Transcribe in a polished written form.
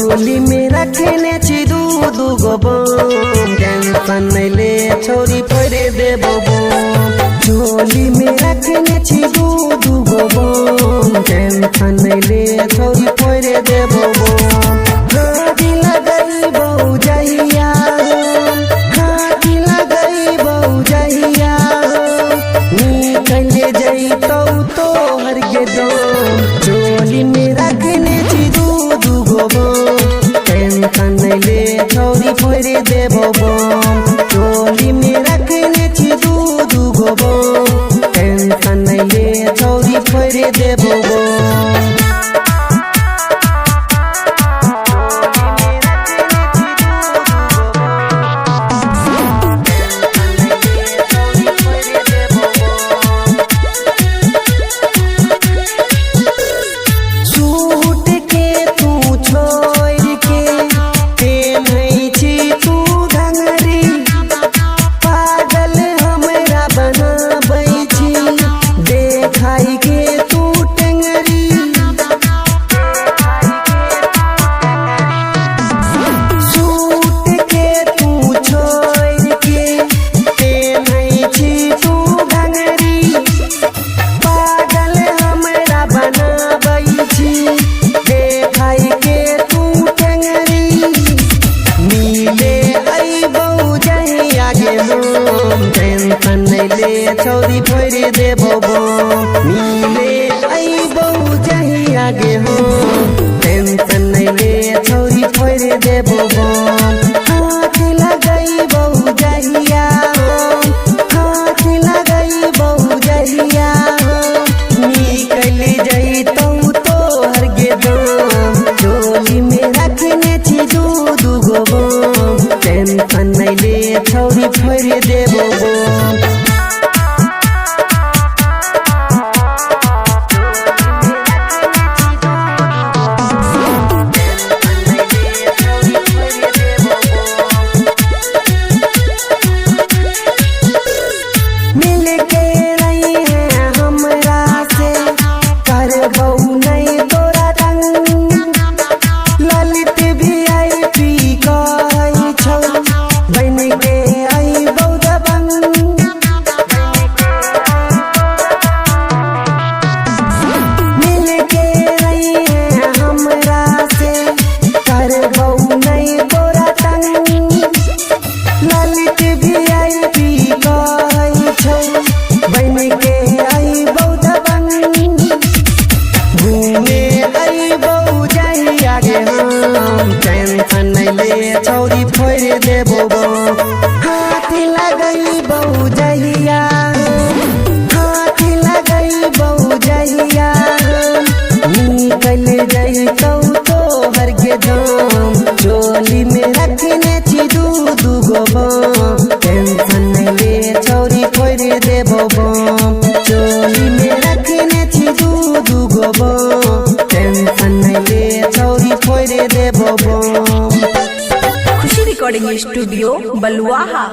चोली में रखने छी दू गो बम टेंशन नहीं ले छोरी फोड़े देबो बम। चोली में रखने छी दू गो बम टेंशन नहीं ले छोरी फोड़े देबो बम। हाथी लगई बहु जहिया हाथी लगई बहु जहिया निकल जइतौ तो हर के दम। चोली में रखने छी दू गो बम टेंशन नहीं ले छोरी फोड़े देबो बम। चोली में रखने छी दू गो बम टेंशन नहीं ले छोरी फोड़े देबो बम। टेंशन नहीं ले छोरी फोड़े देबो बम। मिले अइबौ जही आगे हो टेंशन नहीं ले छोरी फोड़े देबो बम। हाथ लगई बहु जहिया हाथ लगई बहु जहिया निकल जइतौ तो हर के दम। चोली में रखने छी दू गो बम टेंशन नहीं ले छोरी फोड़े देबो बम। टेंशन नहीं ले छोरी फोड़े देबो बम। हाथी लगई बहु जहिया हाथी लगई बहु जहिया निकल जइतौ तो हर के दम। चोली में रखने छी दू गो बम टेंशन नहीं ले छोरी फोड़े देबो बम। चोली में रखने छी दू गो बम टेंशन नहीं ले छोरी फोड़े देबो बम। खुशी रिकॉर्डिंग स्टूडियो बलुआहा।